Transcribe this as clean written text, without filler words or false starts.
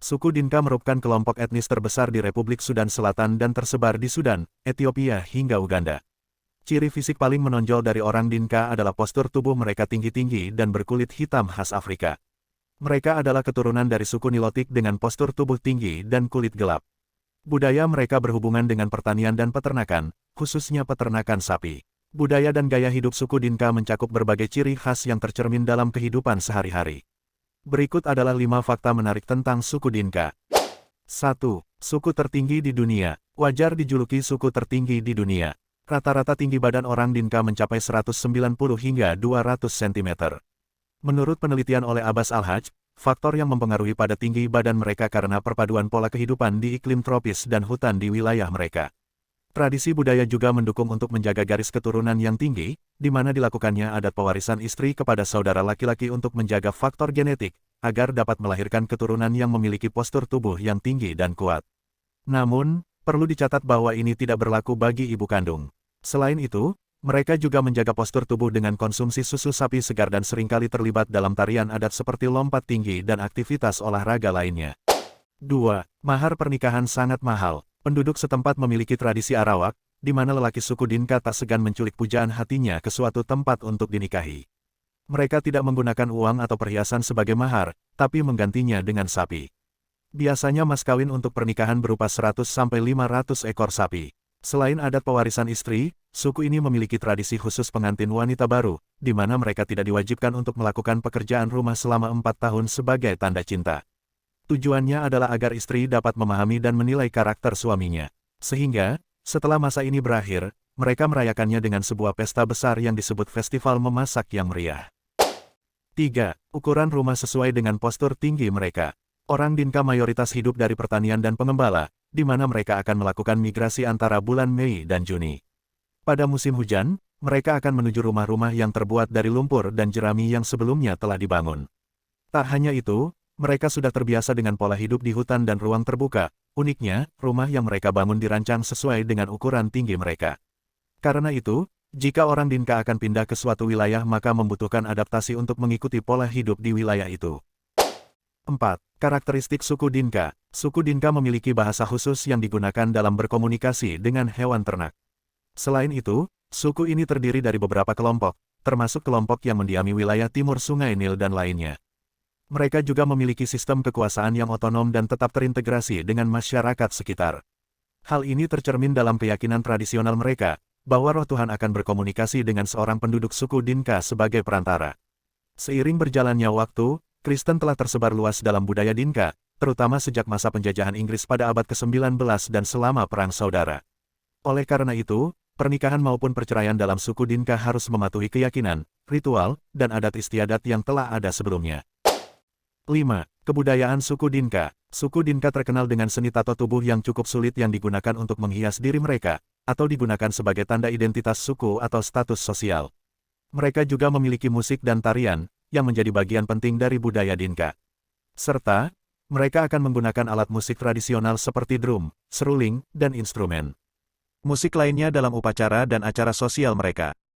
Suku Dinka merupakan kelompok etnis terbesar di Republik Sudan Selatan dan tersebar di Sudan, Ethiopia hingga Uganda. Ciri fisik paling menonjol dari orang Dinka adalah postur tubuh mereka tinggi-tinggi dan berkulit hitam khas Afrika. Mereka adalah keturunan dari suku Nilotik dengan postur tubuh tinggi dan kulit gelap. Budaya mereka berhubungan dengan pertanian dan peternakan, khususnya peternakan sapi. Budaya dan gaya hidup suku Dinka mencakup berbagai ciri khas yang tercermin dalam kehidupan sehari-hari. Berikut adalah 5 fakta menarik tentang suku Dinka. 1. Suku tertinggi di dunia. Wajar dijuluki suku tertinggi di dunia. Rata-rata tinggi badan orang Dinka mencapai 190 hingga 200 cm. Menurut penelitian oleh Abbas Al-Hajj, faktor yang mempengaruhi pada tinggi badan mereka karena perpaduan pola kehidupan di iklim tropis dan hutan di wilayah mereka. Tradisi budaya juga mendukung untuk menjaga garis keturunan yang tinggi, di mana dilakukannya adat pewarisan istri kepada saudara laki-laki untuk menjaga faktor genetik, agar dapat melahirkan keturunan yang memiliki postur tubuh yang tinggi dan kuat. Namun, perlu dicatat bahwa ini tidak berlaku bagi ibu kandung. Selain itu, mereka juga menjaga postur tubuh dengan konsumsi susu sapi segar dan seringkali terlibat dalam tarian adat seperti lompat tinggi dan aktivitas olahraga lainnya. 2. Mahar pernikahan sangat mahal. Penduduk setempat memiliki tradisi arawak, di mana lelaki suku Dinka tak segan menculik pujaan hatinya ke suatu tempat untuk dinikahi. Mereka tidak menggunakan uang atau perhiasan sebagai mahar, tapi menggantinya dengan sapi. Biasanya mas kawin untuk pernikahan berupa 100-500 ekor sapi. Selain adat pewarisan istri, suku ini memiliki tradisi khusus pengantin wanita baru, di mana mereka tidak diwajibkan untuk melakukan pekerjaan rumah selama 4 tahun sebagai tanda cinta. Tujuannya adalah agar istri dapat memahami dan menilai karakter suaminya. Sehingga, setelah masa ini berakhir, mereka merayakannya dengan sebuah pesta besar yang disebut Festival Memasak yang Meriah. 3. Ukuran rumah sesuai dengan postur tinggi mereka. Orang Dinka mayoritas hidup dari pertanian dan pengembala, di mana mereka akan melakukan migrasi antara bulan Mei dan Juni. Pada musim hujan, mereka akan menuju rumah-rumah yang terbuat dari lumpur dan jerami yang sebelumnya telah dibangun. Tak hanya itu, mereka sudah terbiasa dengan pola hidup di hutan dan ruang terbuka. Uniknya, rumah yang mereka bangun dirancang sesuai dengan ukuran tinggi mereka. Karena itu, jika orang Dinka akan pindah ke suatu wilayah maka membutuhkan adaptasi untuk mengikuti pola hidup di wilayah itu. 4. Karakteristik suku Dinka. Suku Dinka memiliki bahasa khusus yang digunakan dalam berkomunikasi dengan hewan ternak. Selain itu, suku ini terdiri dari beberapa kelompok, termasuk kelompok yang mendiami wilayah timur Sungai Nil dan lainnya. Mereka juga memiliki sistem kekuasaan yang otonom dan tetap terintegrasi dengan masyarakat sekitar. Hal ini tercermin dalam keyakinan tradisional mereka, bahwa roh Tuhan akan berkomunikasi dengan seorang penduduk suku Dinka sebagai perantara. Seiring berjalannya waktu, Kristen telah tersebar luas dalam budaya Dinka, terutama sejak masa penjajahan Inggris pada abad ke-19 dan selama Perang Saudara. Oleh karena itu, pernikahan maupun perceraian dalam suku Dinka harus mematuhi keyakinan, ritual, dan adat istiadat yang telah ada sebelumnya. 5. Kebudayaan suku Dinka. Suku Dinka terkenal dengan seni tato tubuh yang cukup sulit yang digunakan untuk menghias diri mereka, atau digunakan sebagai tanda identitas suku atau status sosial. Mereka juga memiliki musik dan tarian, yang menjadi bagian penting dari budaya Dinka. Serta, mereka akan menggunakan alat musik tradisional seperti drum, seruling, dan instrumen musik lainnya dalam upacara dan acara sosial mereka.